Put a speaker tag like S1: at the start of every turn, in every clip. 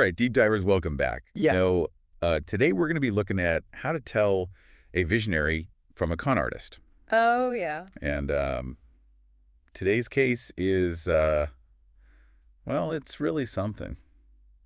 S1: right, deep divers, welcome back.
S2: Yeah.
S1: Today we're going to be looking at how to tell a visionary from a con artist.
S2: Oh, yeah.
S1: And today's case is, well, it's really something.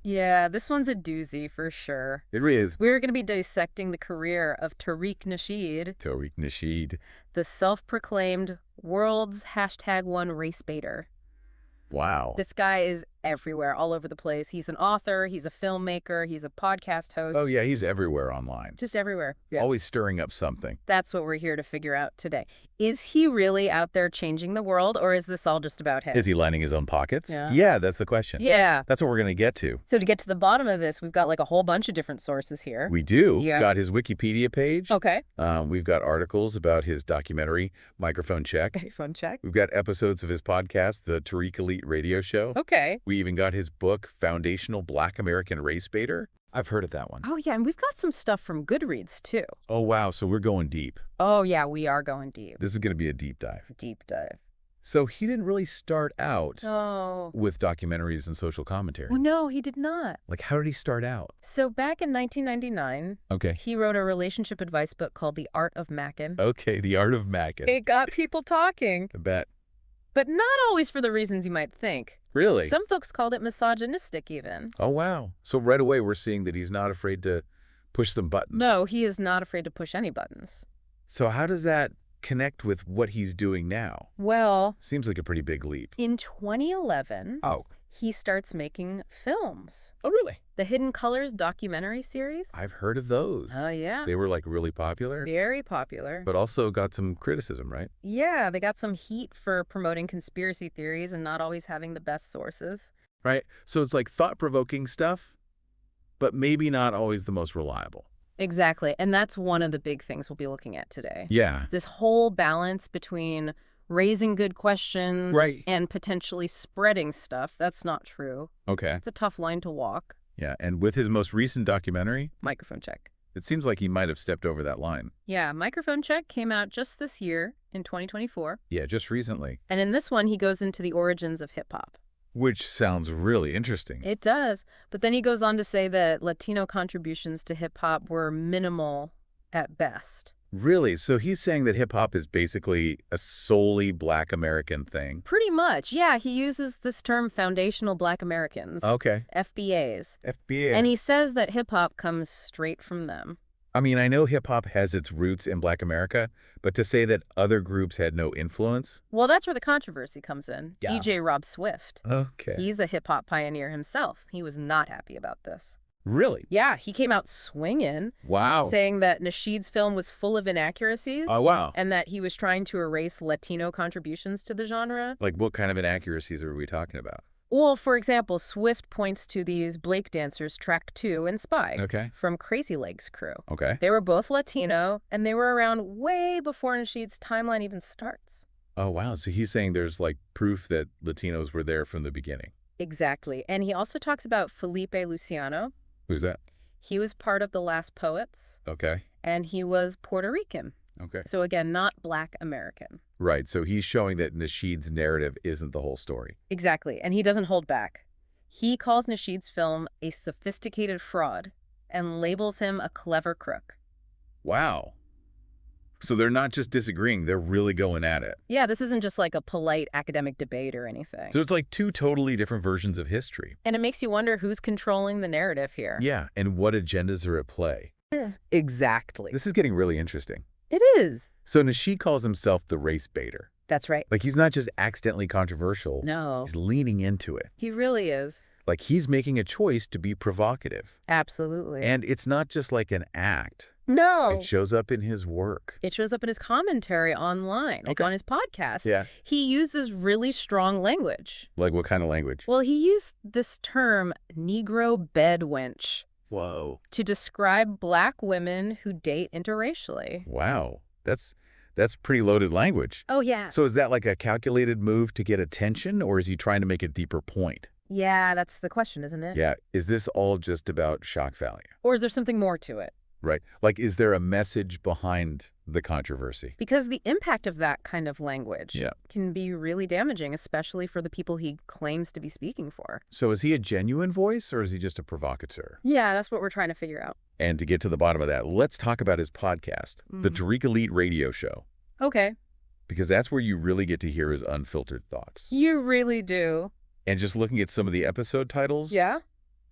S2: Yeah, this one's a doozy for sure.
S1: It really is.
S2: We're going to be dissecting the career of Tariq Nasheed,
S1: Tariq Nasheed.
S2: the self-proclaimed world's #1 race baiter.
S1: Wow.
S2: This guy is everywhere, all over the place. He's an author, he's a filmmaker, he's a podcast host.
S1: Oh, yeah, he's everywhere online.
S2: Just everywhere. Yeah.
S1: Always stirring up something.
S2: That's what we're here to figure out today. Is he really out there changing the world, or is this all just about him?
S1: Is he lining his own pockets?
S2: Yeah.
S1: That's the question.
S2: Yeah.
S1: That's what we're going to get to.
S2: So to get to the bottom of this, we've got like a whole bunch of different sources here.
S1: We do.
S2: Yeah.
S1: Got his Wikipedia page.
S2: Okay.
S1: We've got articles about his documentary, Microphone Check.
S2: Okay, fun check.
S1: We've got episodes of his podcast, The Tariq Elite Radio Show.
S2: Okay.
S1: We even got his book, Foundational Black American Race Baiter. I've heard of that one.
S2: Oh, yeah, and we've got some stuff from Goodreads, too.
S1: Oh, wow. So we're going deep.
S2: Oh, yeah, we are going deep.
S1: This is going to be a deep dive.
S2: Deep dive.
S1: So he didn't really start out
S2: Oh.
S1: with documentaries and social commentary.
S2: Well, no, he did not.
S1: Like, how did he start out?
S2: So back in 1999,
S1: Okay.
S2: he wrote a relationship advice book called The Art of Mackin'.
S1: Okay, The Art of Mackin'.
S2: It got people talking,
S1: I bet.
S2: but not always for the reasons you might think.
S1: Really?
S2: Some folks called it misogynistic, even.
S1: Oh, wow. So right away we're seeing that he's not afraid to push some buttons.
S2: No, he is not afraid to push any buttons.
S1: So how does that connect with what he's doing now?
S2: Well,
S1: Seems like a pretty big leap.
S2: in 2011,
S1: Oh.
S2: he starts making films.
S1: Oh, really?
S2: The Hidden Colors documentary series.
S1: I've heard of those.
S2: Oh, yeah.
S1: They were like really popular,
S2: Very popular.
S1: but also got some criticism, right?
S2: Yeah, they got some heat for promoting conspiracy theories and not always having the best sources.
S1: Right? So it's like thought-provoking stuff, but maybe not always the most reliable.
S2: Exactly. And that's one of the big things we'll be looking at today.
S1: Yeah.
S2: This whole balance between raising good questions
S1: Right.
S2: and potentially spreading stuff. That's not true.
S1: Okay.
S2: It's a tough line to walk.
S1: Yeah. And with his most recent documentary,
S2: Microphone check.
S1: it seems like he might have stepped over that line.
S2: Yeah, Microphone Check came out just this year in 2024.
S1: Yeah, just recently.
S2: And in this one, he goes into the origins of hip-hop.
S1: Which sounds really interesting.
S2: It does. But then he goes on to say that Latino contributions to hip-hop were minimal at best.
S1: Really? So he's saying that hip-hop is basically a solely Black American thing?
S2: Pretty much. Yeah, he uses this term foundational Black Americans,
S1: Okay.
S2: FBAs.
S1: FBA.
S2: And he says that hip-hop comes straight from them.
S1: I mean, I know hip-hop has its roots in Black America, but to say that other groups had no influence?
S2: Well, that's where the controversy comes in.
S1: Yeah.
S2: DJ Rob Swift.
S1: Okay.
S2: He's a hip-hop pioneer himself. He was not happy about this.
S1: Really?
S2: Yeah, he came out swinging,
S1: Wow.
S2: saying that Nasheed's film was full of inaccuracies.
S1: Oh, wow.
S2: And that he was trying to erase Latino contributions to the genre.
S1: Like, what kind of inaccuracies are we talking about?
S2: Well, for example, Swift points to these Blake dancers, Track 2 and Spy,
S1: Okay.
S2: from Crazy Legs crew.
S1: Okay.
S2: They were both Latino, and they were around way before Nasheed's timeline even starts.
S1: Oh, wow. So he's saying there's, like, proof that Latinos were there from the beginning.
S2: Exactly. And he also talks about Felipe Luciano.
S1: Who's that?
S2: He was part of the Last Poets,
S1: Okay.
S2: and he was Puerto Rican.
S1: Okay.
S2: So again, not Black American.
S1: Right. So he's showing that Nasheed's narrative isn't the whole story.
S2: Exactly. And he doesn't hold back. He calls Nasheed's film a sophisticated fraud and labels him a clever crook.
S1: Wow. So they're not just disagreeing, they're really going at it.
S2: Yeah, this isn't just like a polite academic debate or anything.
S1: So it's like two totally different versions of history.
S2: And it makes you wonder who's controlling the narrative here.
S1: Yeah, and what agendas are at play.
S2: Exactly.
S1: This is getting really interesting.
S2: It is.
S1: So Nasheed calls himself the race baiter.
S2: That's right.
S1: Like, he's not just accidentally controversial.
S2: No,
S1: He's leaning into it.
S2: he really is.
S1: Like, he's making a choice to be provocative.
S2: Absolutely.
S1: And it's not just like an act.
S2: No.
S1: It shows up in his work.
S2: It shows up in his commentary online, like
S1: Okay.
S2: on his podcast.
S1: Yeah.
S2: He uses really strong language.
S1: Like, what kind of language?
S2: Well, he used this term, Negro bed wench,
S1: Whoa.
S2: to describe Black women who date interracially.
S1: Wow. That's pretty loaded language.
S2: Oh, yeah.
S1: So is that like a calculated move to get attention, or is he trying to make a deeper point?
S2: Yeah, that's the question, isn't it?
S1: Yeah. Is this all just about shock value?
S2: Or is there something more to it?
S1: Right. Like, is there a message behind the controversy?
S2: Because the impact of that kind of language
S1: Yeah.
S2: can be really damaging, especially for the people he claims to be speaking for.
S1: So is he a genuine voice or is he just a provocateur?
S2: Yeah, that's what we're trying to figure out.
S1: And to get to the bottom of that, let's talk about his podcast, the
S2: Mhm.
S1: Tariq Elite Radio Show,
S2: Okay.
S1: because that's where you really get to hear his unfiltered thoughts.
S2: You really do.
S1: And just looking at some of the episode titles,
S2: Yeah?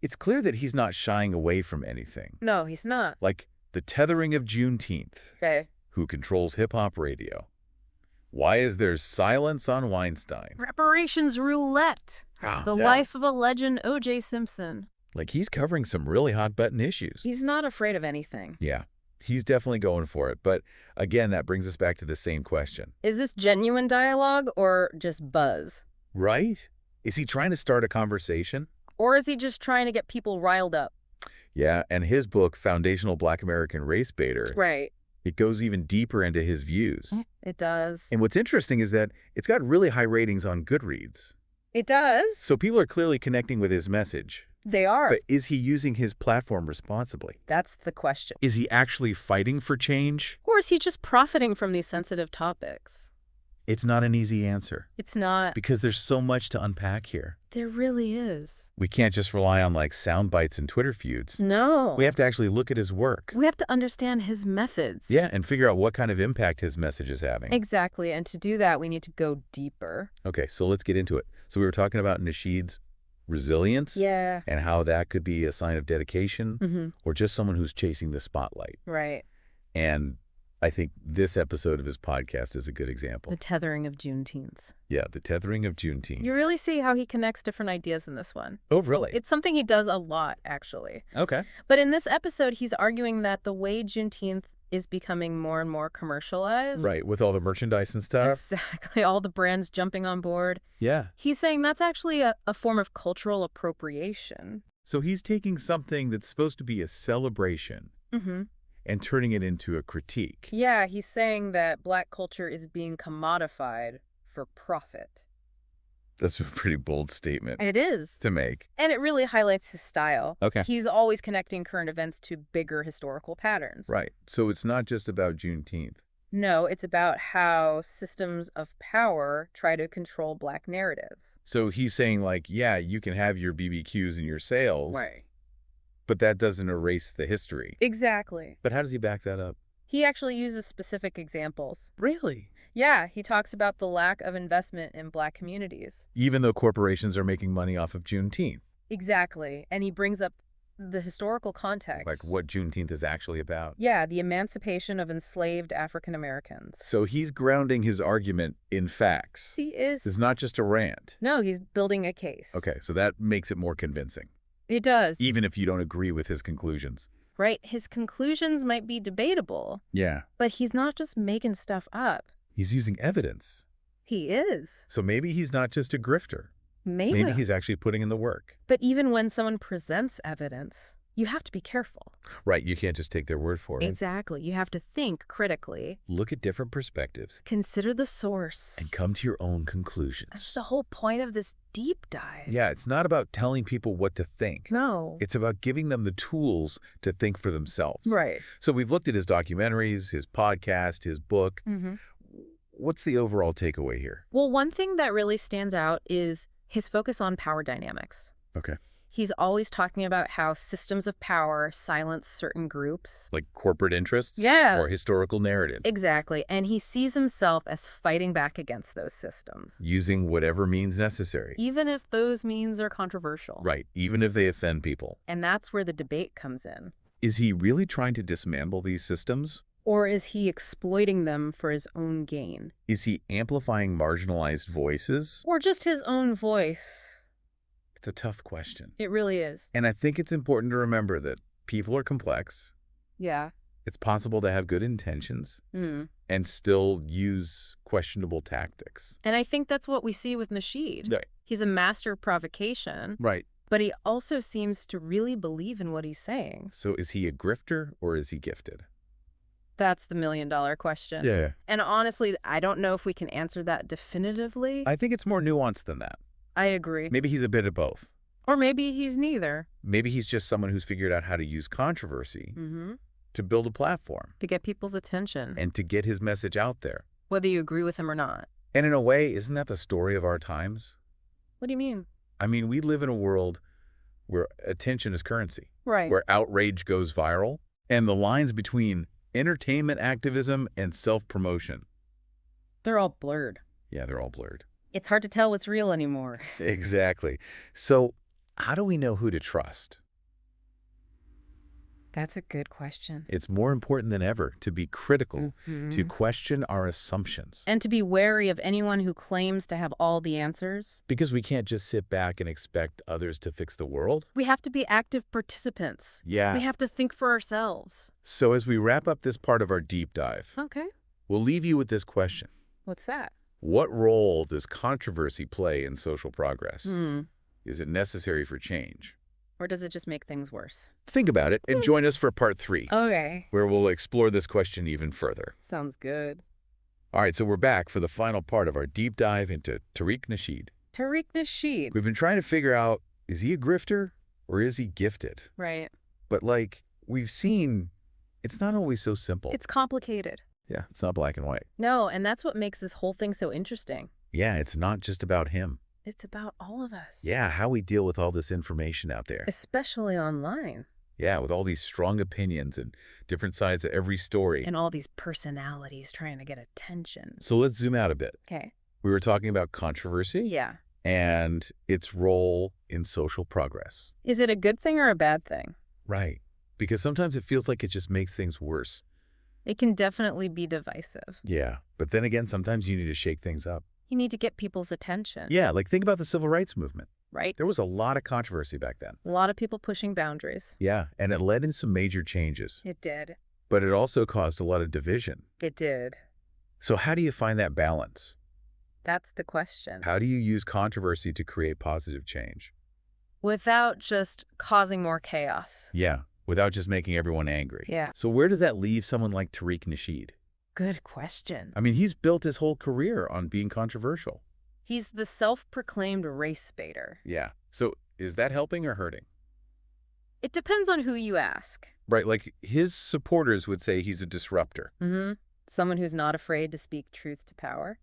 S1: it's clear that he's not shying away from anything.
S2: No, he's not.
S1: Like the tethering of Juneteenth.
S2: Okay.
S1: Who controls hip-hop radio? Why is there silence on Weinstein?
S2: Reparations roulette. The
S1: Yeah.
S2: life of a legend, O.J. Simpson.
S1: Like, he's covering some really hot-button issues.
S2: He's not afraid of anything.
S1: Yeah, he's definitely going for it. But again, that brings us back to the same question.
S2: Is this genuine dialogue or just buzz?
S1: Right? Is he trying to start a conversation?
S2: Or is he just trying to get people riled up?
S1: Yeah, and his book, Foundational Black American Race Baiter,
S2: Right.
S1: it goes even deeper into his views.
S2: It does.
S1: And what's interesting is that it's got really high ratings on Goodreads.
S2: It does.
S1: So people are clearly connecting with his message.
S2: They are.
S1: But is he using his platform responsibly?
S2: That's the question.
S1: Is he actually fighting for change?
S2: Or is he just profiting from these sensitive topics?
S1: It's not an easy answer
S2: It's not.
S1: because there's so much to unpack here.
S2: There really is.
S1: We can't just rely on like sound bites and Twitter feuds.
S2: No.
S1: We have to actually look at his work.
S2: We have to understand his methods.
S1: Yeah, and figure out what kind of impact his message is having.
S2: Exactly. And to do that, we need to go deeper.
S1: Okay, so let's get into it. So we were talking about Nasheed's resilience
S2: Yeah.
S1: and how that could be a sign of dedication
S2: Mm-hmm.
S1: or just someone who's chasing the spotlight.
S2: Right.
S1: And I think this episode of his podcast is a good example.
S2: The tethering of Juneteenth.
S1: Yeah, the tethering of Juneteenth.
S2: You really see how he connects different ideas in this one.
S1: Oh, really?
S2: It's something he does a lot, actually.
S1: Okay.
S2: But in this episode, he's arguing that the way Juneteenth is becoming more and more commercialized.
S1: Right, with all the merchandise and stuff.
S2: Exactly. All the brands jumping on board.
S1: Yeah.
S2: He's saying that's actually a form of cultural appropriation.
S1: So he's taking something that's supposed to be a celebration
S2: Mm-hmm.
S1: and turning it into a critique.
S2: Yeah, he's saying that Black culture is being commodified for profit.
S1: That's a pretty bold statement
S2: It is.
S1: to make.
S2: And it really highlights his style.
S1: Okay.
S2: He's always connecting current events to bigger historical patterns.
S1: Right. So it's not just about Juneteenth.
S2: No, it's about how systems of power try to control Black narratives.
S1: So he's saying, like, yeah, you can have your BBQs and your sales,
S2: Right.
S1: but that doesn't erase the history.
S2: Exactly.
S1: But how does he back that up?
S2: He actually uses specific examples.
S1: Really?
S2: Yeah, he talks about the lack of investment in Black communities.
S1: Even though corporations are making money off of Juneteenth.
S2: Exactly. And he brings up the historical context.
S1: Like what Juneteenth is actually about.
S2: Yeah, the emancipation of enslaved African Americans.
S1: So he's grounding his argument in facts.
S2: He is.
S1: It's not just a rant.
S2: No, he's building a case.
S1: Okay, so that makes it more convincing,
S2: It does.
S1: even if you don't agree with his conclusions.
S2: Right? His conclusions might be debatable,
S1: Yeah.
S2: but he's not just making stuff up.
S1: He's using evidence.
S2: He is.
S1: So maybe he's not just a grifter.
S2: Maybe.
S1: Maybe he's actually putting in the work.
S2: But even when someone presents evidence, you have to be careful.
S1: Right, you can't just take their word for it.
S2: Exactly. You have to think critically,
S1: Look at different perspectives
S2: consider the source.
S1: and come to your own
S2: That's
S1: conclusions.
S2: the whole point of this deep dive.
S1: Yeah, it's not about telling people what to think.
S2: No.
S1: It's about giving them the tools to think for themselves.
S2: Right.
S1: So we've looked at his documentaries, his podcast, his book.
S2: Mm-hmm.
S1: What's the overall takeaway here?
S2: Well, one thing that really stands out is his focus on power dynamics.
S1: Okay.
S2: He's always talking about how systems of power silence certain groups.
S1: Like corporate interests?
S2: Yeah.
S1: Or historical narratives?
S2: Exactly. And he sees himself as fighting back against those systems,
S1: Using whatever means necessary.
S2: even if those means are controversial.
S1: Right, even if they offend people.
S2: And that's where the debate comes in.
S1: Is he really trying to dismantle these systems?
S2: Or is he exploiting them for his own gain?
S1: Is he amplifying marginalized voices?
S2: Or just his own voice?
S1: It's a tough question.
S2: It really is.
S1: And I think it's important to remember that people are complex.
S2: Yeah.
S1: It's possible to have good intentions
S2: Mm.
S1: and still use questionable tactics.
S2: And I think that's what we see with Nasheed.
S1: Right.
S2: He's a master of provocation,
S1: Right.
S2: but he also seems to really believe in what he's saying.
S1: So is he a grifter or is he gifted?
S2: That's the million-dollar question.
S1: Yeah.
S2: And honestly, I don't know if we can answer that definitively.
S1: I think it's more nuanced than that.
S2: I agree.
S1: Maybe he's a bit of both.
S2: Or maybe he's neither.
S1: Maybe he's just someone who's figured out how to use controversy
S2: Mm-hmm.
S1: to build a platform
S2: To get people's attention,
S1: and to get his message out there.
S2: whether you agree with him or not.
S1: And in a way, isn't that the story of our times?
S2: What do you mean?
S1: I mean, we live in a world where attention is currency,
S2: Right.
S1: where outrage goes viral, and the lines between entertainment activism and self-promotion,
S2: They're all blurred.
S1: yeah, they're all blurred.
S2: It's hard to tell what's real anymore.
S1: Exactly. So how do we know who to trust?
S2: That's a good question.
S1: It's more important than ever to be critical,
S2: Mhm.
S1: to question our assumptions,
S2: And to be wary of anyone who claims to have all the answers.
S1: because we can't just sit back and expect others to fix the world.
S2: We have to be active participants.
S1: Yeah.
S2: We have to think for ourselves.
S1: So as we wrap up this part of our deep dive,
S2: Okay.
S1: we'll leave you with this question.
S2: What's that?
S1: What role does controversy play in social progress?
S2: Hmm.
S1: Is it necessary for change?
S2: Or does it just make things worse?
S1: Think about it and join us for part 3,
S2: Okay.
S1: where we'll explore this question even further.
S2: Sounds good.
S1: All right, so we're back for the final part of our deep dive into Tariq Nasheed.
S2: Tariq Nasheed.
S1: We've been trying to figure out, is he a grifter or is he gifted?
S2: Right.
S1: But like we've seen, it's not always so simple.
S2: It's complicated.
S1: Yeah, it's not black and white.
S2: No, and that's what makes this whole thing so interesting.
S1: Yeah, it's not just about him.
S2: It's about all of us.
S1: Yeah, how we deal with all this information out there.
S2: Especially online.
S1: Yeah, with all these strong opinions and different sides of every story.
S2: And all these personalities trying to get attention.
S1: So let's zoom out a bit.
S2: Okay.
S1: We were talking about controversy
S2: Yeah.
S1: and its role in social progress.
S2: Is it a good thing or a bad thing?
S1: Right. Because sometimes it feels like it just makes things worse.
S2: It can definitely be divisive.
S1: Yeah. But then again, sometimes you need to shake things up.
S2: You need to get people's attention.
S1: Yeah, like think about the civil rights movement.
S2: Right?
S1: There was a lot of controversy back then.
S2: A lot of people pushing boundaries.
S1: Yeah, and it led in some major changes.
S2: It did.
S1: But it also caused a lot of division.
S2: It did.
S1: So how do you find that balance?
S2: That's the question.
S1: How do you use controversy to create positive change?
S2: Without just causing more chaos.
S1: Yeah, without just making everyone angry.
S2: Yeah.
S1: So where does that leave someone like Tariq Nasheed?
S2: Good question.
S1: I mean, he's built his whole career on being controversial.
S2: He's the self-proclaimed race baiter.
S1: Yeah. So is that helping or hurting?
S2: It depends on who you ask.
S1: Right, like his supporters would say he's a disruptor.
S2: Mm-hmm. Someone who's not afraid to speak truth to power.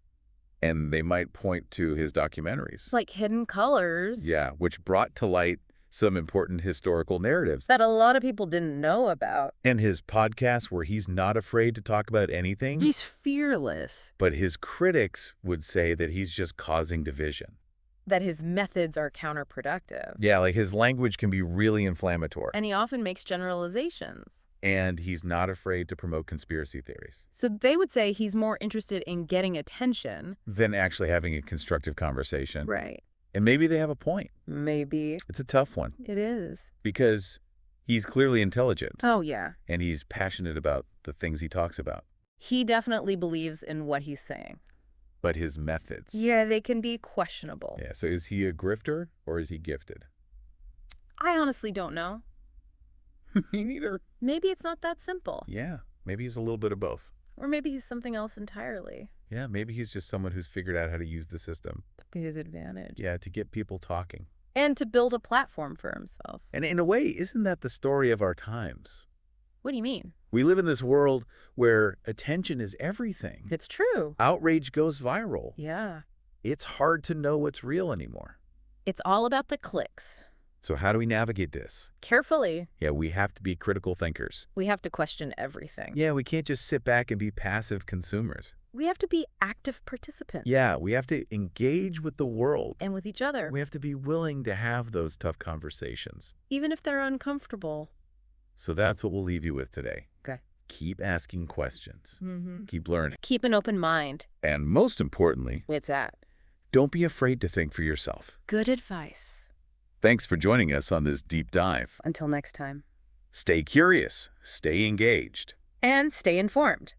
S1: And they might point to his documentaries.
S2: Like Hidden Colors.
S1: Yeah, which brought to light some important historical narratives.
S2: That a lot of people didn't know about.
S1: And his podcast where he's not afraid to talk about anything.
S2: He's fearless.
S1: But his critics would say that he's just causing division.
S2: That his methods are counterproductive.
S1: Yeah, like his language can be really inflammatory.
S2: And he often makes generalizations.
S1: And he's not afraid to promote conspiracy theories.
S2: So they would say he's more interested in getting attention.
S1: Than actually having a constructive conversation.
S2: Right.
S1: And maybe they have a point.
S2: Maybe.
S1: It's a tough one.
S2: It is.
S1: Because he's clearly intelligent.
S2: Oh, yeah.
S1: And he's passionate about the things he talks about.
S2: He definitely believes in what he's saying.
S1: But his methods.
S2: Yeah, they can be questionable.
S1: Yeah, so is he a grifter or is he gifted?
S2: I honestly don't know.
S1: Me neither.
S2: Maybe it's not that simple.
S1: Yeah, maybe he's a little bit of both.
S2: Or maybe he's something else entirely.
S1: Yeah, maybe he's just someone who's figured out how to use the system.
S2: To his advantage.
S1: Yeah, to get people talking.
S2: And to build a platform for himself.
S1: And in a way, isn't that the story of our times?
S2: What do you mean?
S1: We live in this world where attention is everything.
S2: It's true.
S1: Outrage goes viral.
S2: Yeah.
S1: It's hard to know what's real anymore.
S2: It's all about the clicks.
S1: So how do we navigate this?
S2: Carefully.
S1: Yeah, we have to be critical thinkers.
S2: We have to question everything.
S1: Yeah, we can't just sit back and be passive consumers.
S2: We have to be active participants.
S1: Yeah, we have to engage with the world.
S2: And with each other.
S1: We have to be willing to have those tough conversations.
S2: Even if they're uncomfortable.
S1: So that's what we'll leave you with today.
S2: Okay.
S1: Keep asking questions.
S2: Mm-hmm.
S1: Keep learning.
S2: Keep an open mind.
S1: And most importantly,
S2: It's that.
S1: don't be afraid to think for yourself.
S2: Good advice.
S1: Thanks for joining us on this deep dive.
S2: Until next time.
S1: Stay curious, stay engaged.
S2: And stay informed.